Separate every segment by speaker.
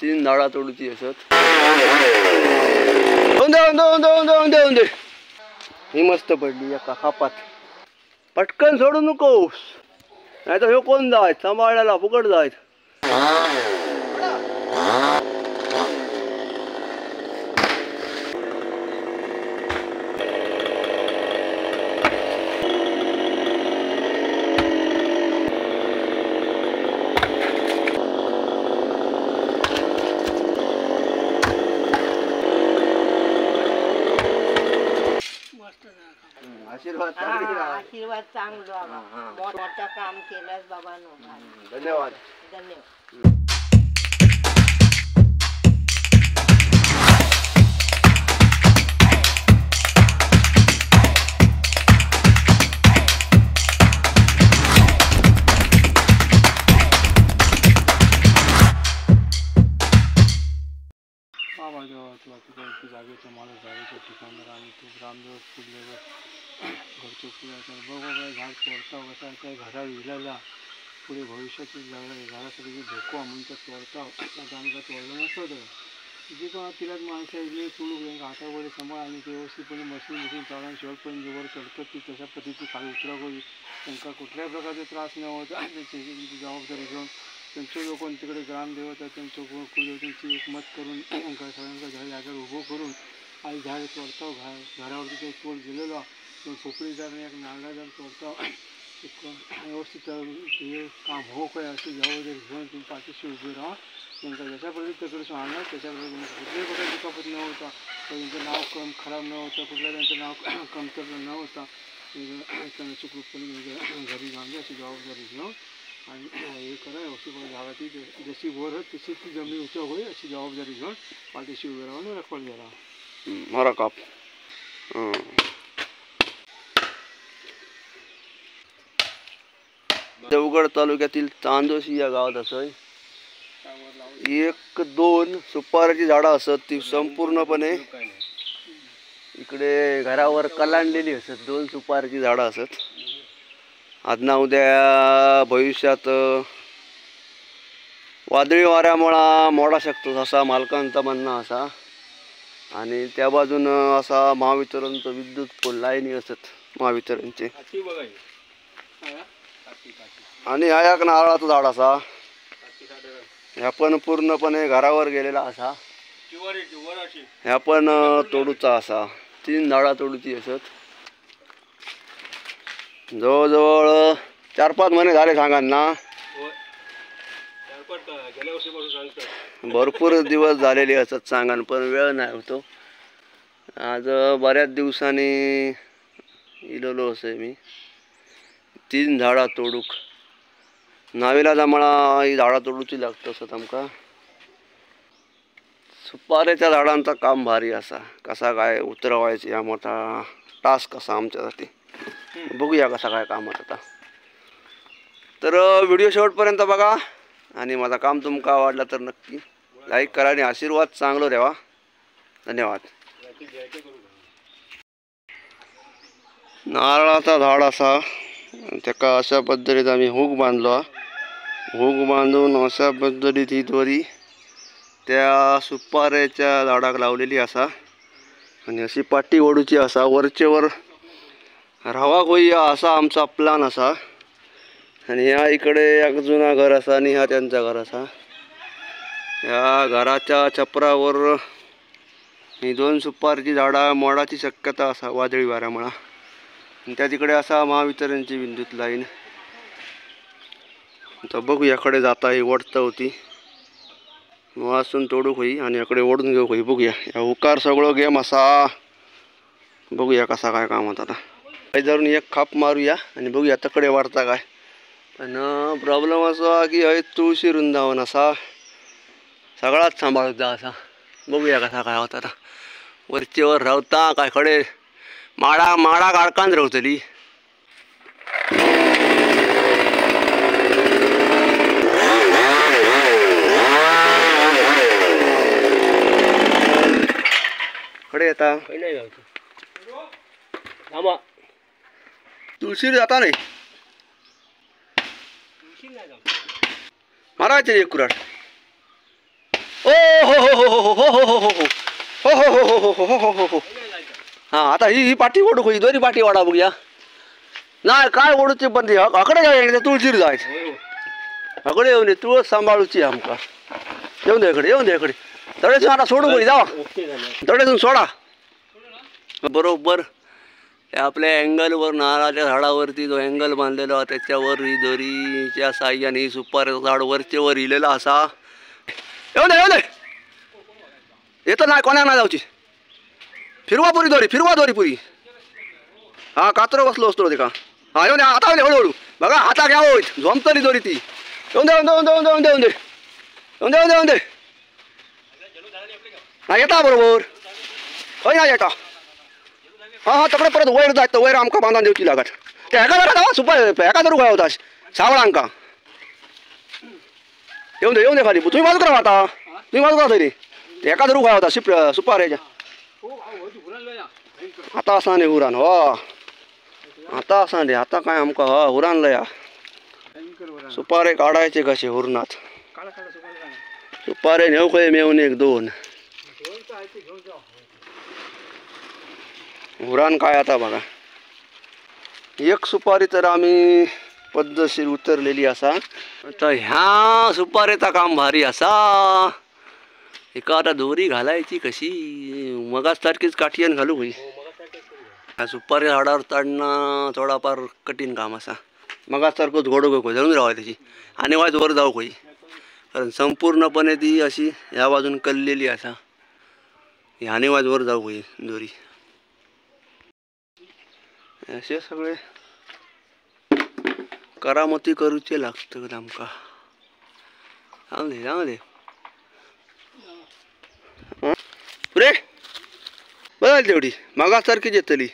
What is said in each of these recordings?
Speaker 1: तीन झाडा तोडूची असत. उंदे ही मस्त पडली एका खापात. पटकन सोडू नकोस, नाही तर हे कोण जायत सांभाळायला फुकट जायत.
Speaker 2: आशीर्वाद चांगलं मोठं काम केलंस बाबांनो.
Speaker 1: धन्यवाद.
Speaker 2: धन्यवाद.
Speaker 3: जागेचं मला जागेच्या ठिकाणावर आणि तो ग्रामदेव फुडल्यावर घरचं फुलाचं बघ झाड तोडता कसा त्या घरा विलायला पुढे भविष्याची घरासाठी धोको म्हणून तर तोडता. आता आम्ही काय तोडलं नसतं. जे कोणा तिलाच माणसं इकडे तोडू हातावर सांभाळ आणि ते व्यवस्थितपणे मशीन चालवून शेवटपर्यंत जोवर चढतं ती तशा पद्धतीची खाली उतराव होईल. त्यांना कुठल्याही प्रकारचा त्रास न होता त्याची जबाबदारी घेऊन त्यांचं लोक तिकडे ग्रामदेवता त्यांचं कुलदेवतांची एकमत करून सगळ्यांना जागेवर उभं करून आणि झाड तोडतो. घरावरती तो तोड गेलेला खोपडी झाड एक नारळा झाड तोडतो. व्यवस्थित हे काम हो काय अशी जबाबदारी घेऊन तुम्ही पाठीशी उभे राहा. त्यांचा जशा पद्धतीत तकडे आणला त्याच्या पद्धतीने कुठल्याही प्रकारची दुखापत न होता, त्यांचं नाव खराब न होतं, कुठल्या त्यांचं नाव कमतर न होता त्यांना सुखरूपपणे घरी बांधली अशी जबाबदारी घेऊन आणि हे करा. व्यवस्थित जागाची जशी वर होत तशी ती जमीन उंच होईल अशी जबाबदारी घेऊन पाठीशी उभे राहून रखवल गेला.
Speaker 1: मारा काप. देवगड तालुक्यातील चांदोशी या गावात असं 1-2 सुपारीची झाडं असत. ती संपूर्णपणे इकडे घरावर कलांडलेली असत. 2 सुपारीची झाडं असत. आज ना उद्या भविष्यात वादळी वाऱ्यामुळे मोडा शकतो असा मालकांचा म्हणणं असा. आणि त्या बाजून असा महावितरणचं विद्युत पोल लाईनी असत महावितरणचे. आणि हा एक नारळाचं झाड असा ह्या पण पूर्णपणे घरावर गेलेला असा. ह्या पण तोडूचा असा. 3 झाडा तोडूची असत. जवळजवळ 4-5 महिने झाले सांगा ना. भरपूर दिवस झालेले असत सांगा पण वेळ नाही होतो. आज बऱ्याच दिवसांनी इलेलो असं मी 3 झाडा तोडूक. नावेला जमळा ही झाडा तोडूची लागतं असत आमका. सुपारीच्या झाडांचा काम भारी असा. कसा काय उतरवायचे हा मोठा टास्क असा आमच्यासाठी. बघूया कसा काय काम आता. तर व्हिडिओ शेवटपर्यंत बघा आणि माझं काम तुमका आवडलं तर नक्की लाईक करा आणि आशीर्वाद चांगलं द्यावा. धन्यवाद. नारळाचा झाड असा त्याका अशा पद्धतीत आम्ही हुक बांधलो. हुक बांधून अशा पद्धतीत ही दोरी त्या सुपाऱ्याच्या झाडाक लावलेली असा आणि अशी पाटी ओढूची असा. वरचेवर राहावा होई असा आमचा प्लॅन असा. आणि ह्या इकडे एक जुना घर असा आणि हा त्यांचा घर असा. या घराच्या छपरावर ही 2 सुपारीची झाडा मोडाची शक्यता असा वादळी वाऱ्यामुळे. आणि त्या तिकडे असा महावितरणची विद्युत लाईन. तर बघू याकडे जाता ही ओढत होती वासून तोडूक होई आणि याकडे ओढून घेऊ होई. बघूया या उकार सगळं गेम असा. बघूया कसा काय काम होता. आता काही जरून एक खाप मारूया आणि बघूया तकडे वाढता काय. पण प्रॉब्लेम असा की हय तुळशी वृंदावन असा सगळाच सांभाळत जा असा. बघूया कसा काय होता. आता वरचेवर रावता काय खडे माडा काळकान रावतली. खडे येता तुळशीर जाता नाही मारायचे एक कुराड. ओ हो हो हो हो हो हो हो हो हो हो हो हो हो हो. हा आता ही पाठी ओढू ही दोन्ही पाठी वाडा बघूया. नाही काय ओढूची पण ती अकडे जाय तुळशीर जायचं अकडे येऊन दे तुळस सांभाळूची आमका. येऊन दे इकडे तडेसून आता सोडू कोणी जावा तडेसून सोडा. बरोबर आपल्या अँगलवर नारळाच्या झाडावरती जो अँगल बांधलेला त्याच्यावर ही दोरीच्या साह्याने सुपारीचं झाड वरचे वर इलेला असा. येऊन दे येतं नाही कोणा नाही जाऊची. फिरवा दोरी पुरी. हा कात्र बसलो असतो ते का. हा येऊन दे आता हळूहळू बघा हाता घ्या होत झोमतली दोरी ती. येऊन दे हा येता बरोबर होय ना येता. हा तकडे परत वैर जायचं वैर आमका बांधून देऊची लागत. ते एका जरा सुपार एका जरू काय होता सावळांका. येऊन दे खाली तुम्ही बाजू करा आता तुम्ही बाजू करा तरी ते एका जरू काय होता सुपार याच्या. आता असा नाही उरान हो आता असा नाही आता काय आमका हा उरानलं या. सुपारे काढायचे कसे उरणात सुपारे नेऊ काय मेवून एक दोन उरान काय आता बघा. एक सुपारी तर आम्ही पद्धतशीर उतरलेली असा. आता ह्या सुपारीचा काम भारी असा. एका आता दोरी घालायची कशी मगाच सारखीच काठीयन घालू होई. ह्या सुपारी झाडावर चढणं थोडाफार कठीण काम असा. मगाच सारखंच घोडो गो धरून राहावं त्याची आणि वाज वर जाऊ होई कारण संपूर्णपणे ती अशी ह्या बाजून कललेली असा. ह्याने वाज वर जाऊ होई दोरी. असे सगळे करामती करूचे लागतं आमका. जाऊ दे पुरे बदल तेवढी मागासारखीच येतली.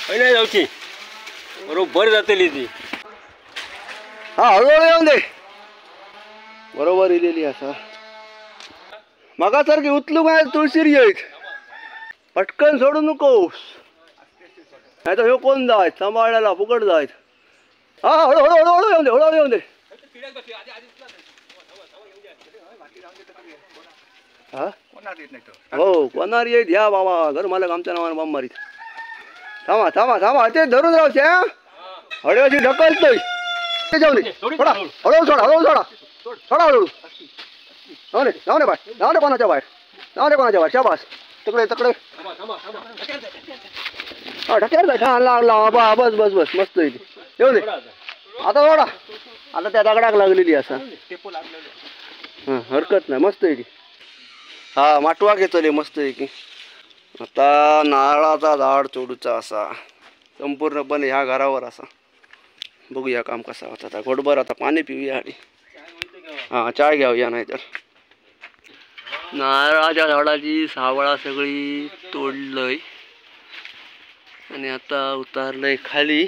Speaker 3: पहिले जाऊची बरोबर जातली ती.
Speaker 1: हा हळूहळू येऊन दे बरोबर इलेली असा. मगासारखी उचलू काय तुळशीर येत पटकन सोडू नकोस नाही तर हे कोण जायत सांभाळायला फुकट जायत. हा हळूहळू येऊन दे हा हो कोणावर येत या बाबा घर मालक आमच्या नावाने बाम मारीत. थांबा ते धरून राहते हळूची ढकलतोय. जाऊ दे थोडा हळूहळू सोडा हळूहळू जाऊ दे बाय जाऊ दे कोणाच्या बाहेर शाबास तकडे हा ढकेल ला बस मस्त येऊ दे आता सोडा. आता त्या दगडाक लागलेली असा हां हरकत नाही मस्त आहे. हा माटवा घेतले मस्त आहे की. आता नारळाचा झाड चोडूचा असा संपूर्णपणे ह्या घरावर असा. बघूया काम कसा होता आता घोटभर आता पाणी पिऊया आणि हां चाय घ्यावया. नाहीतर नारळाच्या झाडाची सावळा सगळी तोडलंय आणि आता उतारलंय खाली.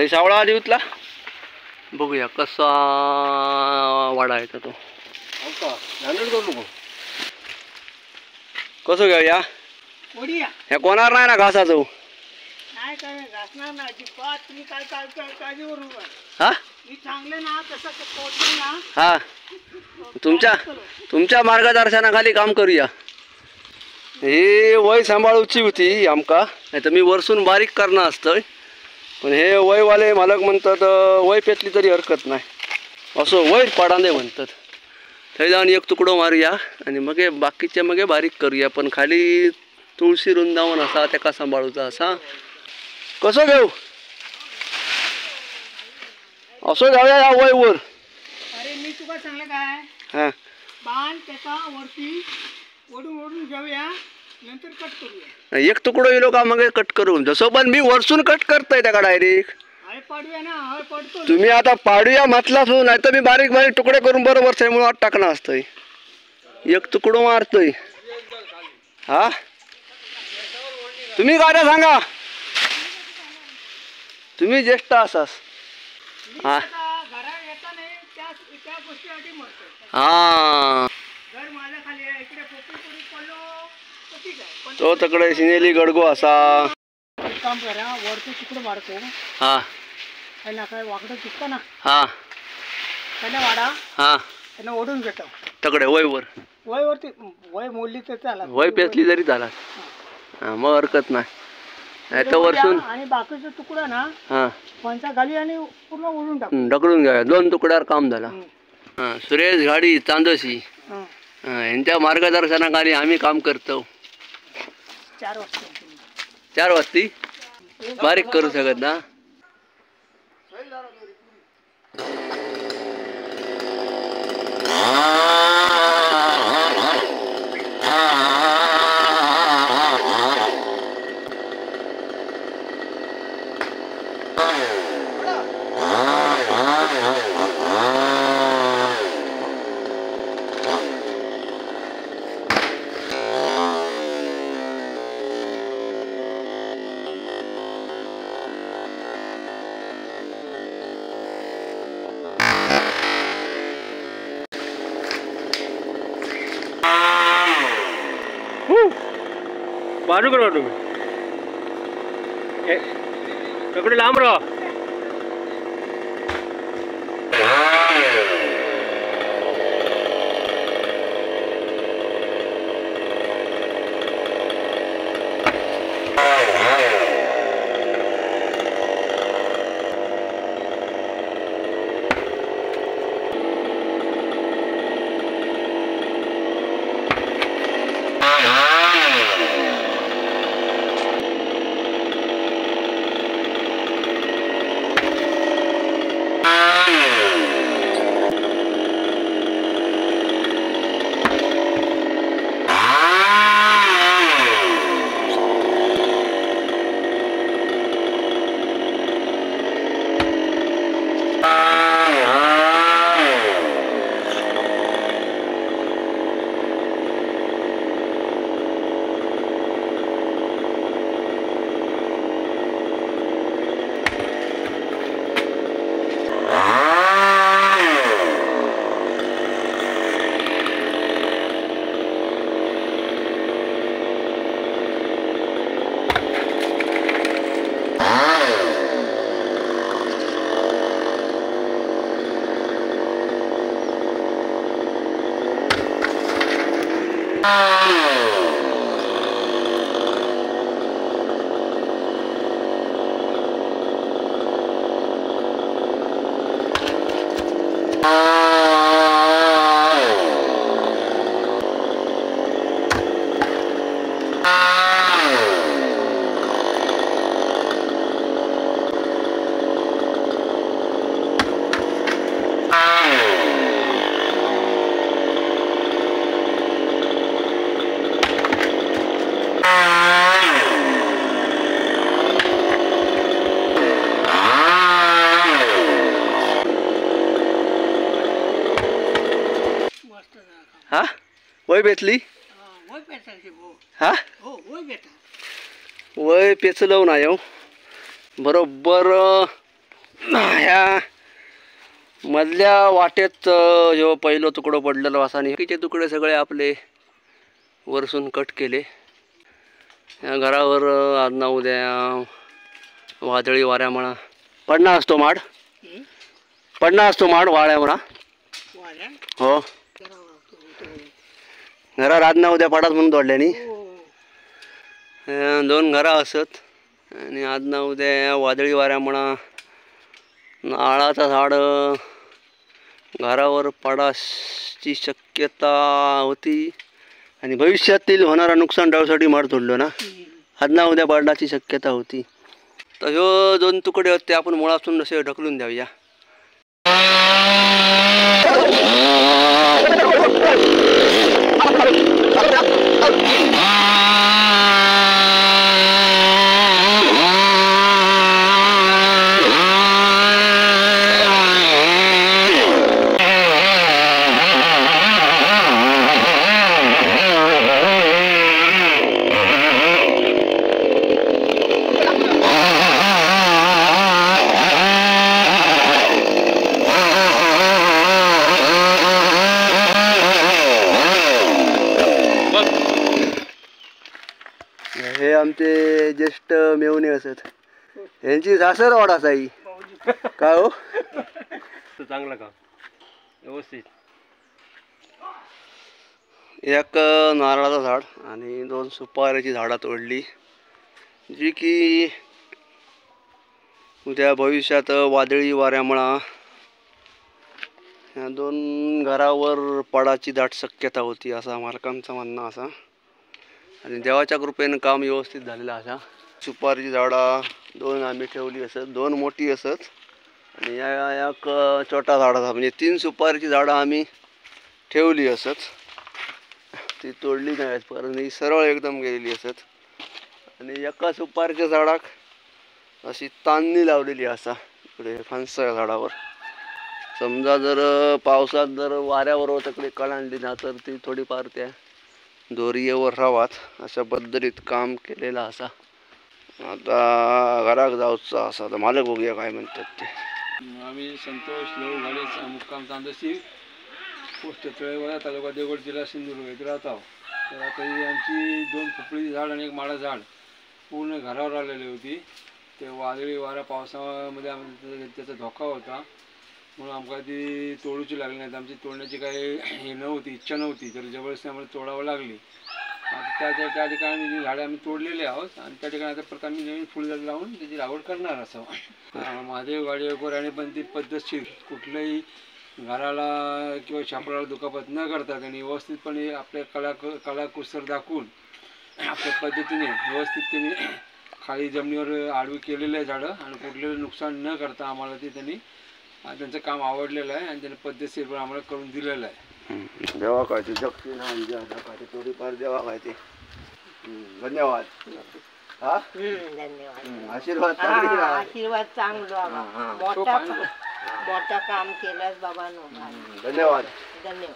Speaker 1: सावळा आधी उतला बघूया कसा वाढायचा तो. कसं घेऊया ह्या कोणार नाही ना घासाचं. हा तुमच्या मार्गदर्शनाखाली काम करूया. हे वय सांभाळूची होती आमका नाही तर मी वरसून बारीक करणं असतं. पण हे वयवाले मालक म्हणतात वय पेटली तरी हरकत नाही असं वय पाडांदे म्हणतात. थंय जाऊन एक तुकडो मारूया आणि मग बाकीचे मग बारीक करूया. पण खाली तुळशी वृंदावन असा त्याका सांभाळूचा असा. कसं घेऊ असं घ्यावया या वयवर.
Speaker 2: अरे मी तुका सांगलं काय
Speaker 1: हां
Speaker 2: बाण त्याचा वरती ओढून घेऊया नंतर कट करूया.
Speaker 1: एक तुकडो येलो का मग कट करून जसं पण मी वरसून कट करतोय त्याका डायरेक्ट.
Speaker 2: अरे पाडूया ना अरे पडतो.
Speaker 1: तुम्ही आता पाडूया म्हटलाच नाही तर मी बारीक तुकडे करून बरोबर त्यामुळे टाकणं असतंय. एक तुकडो मारतोय हा तुम्ही काय सांगा तुम्ही ज्येष्ठ असास. हा
Speaker 2: घरा येता नाही त्या गोष्टीसाठी
Speaker 1: हा
Speaker 2: जर माझ्या खाली आहे, इकडे पोपळीपुरी पडलो तर ठीक आहे, पण
Speaker 1: तो तकडे सिनेली गडगो असा.
Speaker 2: एक काम करा, वरचं तुकडं वाढतो
Speaker 1: हा
Speaker 2: त्यांना काय वाकडं चुकतं ना,
Speaker 1: हा
Speaker 2: त्यांना वाडा,
Speaker 1: हा
Speaker 2: त्यांना ओढून घेतो
Speaker 1: तकडे वयवर
Speaker 2: वयवरती. वय मोडली तर चाला,
Speaker 1: वय पेचली जरी झाला हा मग हरकत नाही. नाही तर वरसून
Speaker 2: आणि बाकीचं तुकडं ना
Speaker 1: हा
Speaker 2: पंचा खाली आणि पूर्ण ओढून टाकू.
Speaker 1: ढकलून घ्या. 2 तुकड्यावर काम झाला.
Speaker 2: हम्म.
Speaker 1: हा सुरेश घाडी चांदोशी
Speaker 2: हं.
Speaker 1: यांच्या मार्गदर्शनाखाली आम्ही काम करतो.
Speaker 2: 4 वाजता
Speaker 1: 4 वाजती बारीक करू शकत ना. बाजू करा तुम्ही तकडे लांब राहा. हा वय पेचली
Speaker 2: वय पेटायची भाऊ.
Speaker 1: हा
Speaker 2: हो वय पेटा.
Speaker 1: वय पेचलव ना येऊ बरोबर ह्या मधल्या वाटेत ह्यो पहिलो तुकडो पडलेलो असा आणि बाकीचे तुकडे सगळे आपले वरसून कट केले. ह्या घरावर आज ना उद्या वादळी वाऱ्या म्हणा पडणार असतो माड, पडणार असतो माड वाळ्या म्हणा.
Speaker 2: वाऱ्या
Speaker 1: हो
Speaker 2: करावं लागतं.
Speaker 1: घरा आज ना उद्या पडात म्हणून तोडल्यानी
Speaker 2: हो.
Speaker 1: 2 घरा असत आणि आज ना उद्या वादळी वाऱ्या म्हणा नाळाचं झाड घरावर पडाची शक्यता होती आणि भविष्यातील होणारा नुकसान टाळण्यासाठी माड तोडलो ना. आज ना उद्या पडण्याची शक्यता होती. तर ह्यो 2 तुकडे होते आपण मुळातून असे ढकलून द्यावया. आमचे ज्येष्ठ मेवणे असत यांची सासर वाड असा ही का हो
Speaker 3: चांगलं काम व्यवस्थित.
Speaker 1: एक नारळाचं झाड आणि 2 सुपाऱ्याची झाडं तोडली जी की उद्या भविष्यात वादळी वाऱ्यामुळं या 2 घरावर पडाची दाट शक्यता होती असा मालकांचं म्हणणं असा. आणि देवाच्या कृपेनं काम व्यवस्थित झालेलं असा. सुपारीची झाडं 2 आम्ही ठेवली असत, 2 मोठी असत आणि या एक छोटा झाडाचा म्हणजे 3 सुपारीची झाडं आम्ही ठेवली असत. ती तोडली नाही परत ही सरळ एकदम गेलेली असत. आणि एका सुपारीच्या झाडाक अशी तांदणी लावलेली असा इकडे फणसाच्या झाडावर. समजा जर पावसात जर वाऱ्यावर तकडे कळाली ना तर ती थोडीफार त्या दोरीवर राहावात अशा पद्धतीत काम केलेलं असा. आता घराक जाऊचा असा तर मालक बघूया काय म्हणतात ते.
Speaker 3: आम्ही संतोष लहू घाले मुक्काम तांदशी पोस्ट तळेवाडा तालुका देवगड जिल्हा सिंधुदुर्ग इथे राहतो. तर आता ही आमची 2 फुफळीची झाड आणि 1 माडा झाड पूर्ण घरावर आलेली होती. ते वादळी वारा पावसामध्ये आम्ही त्याचा धोका होता म्हणून आमका ती तोडूची लागली नाही. आमची तोडण्याची काही हे नव्हती, इच्छा नव्हती, तर जबरदस्ती आम्हाला तोडावं लागली. आता त्या ठिकाणी जी झाडं आम्ही तोडलेली आहोत आणि त्या ठिकाणी आता परत आम्ही नवीन फुलझाड लावून त्याची लागवड करणार असं. महादेव गाडीवर आणि पण ती पद्धतशीर कुठल्याही घराला किंवा छापराला दुखापत न करता त्यांनी व्यवस्थितपणे आपल्या कलाकुसर दाखवून आपल्या पद्धतीने व्यवस्थित त्यांनी खाली जमिनीवर आडवी केलेलं आहे झाडं आणि कुठलेलं नुकसान न करता आम्हाला ते त्यांनी त्यांचं काम आवडलेलं आहे आणि त्यांनी पद्धतशीर आम्हाला करून दिलेलं आहे.
Speaker 1: देवा काय ते जगते ना काय ते थोडीफार देवा काय ते. धन्यवाद. हा
Speaker 4: धन्यवाद.
Speaker 1: आशीर्वाद
Speaker 4: आशीर्वाद चांगलो मोठा काम केलंस बाबांनो.
Speaker 1: धन्यवाद.
Speaker 4: धन्यवाद.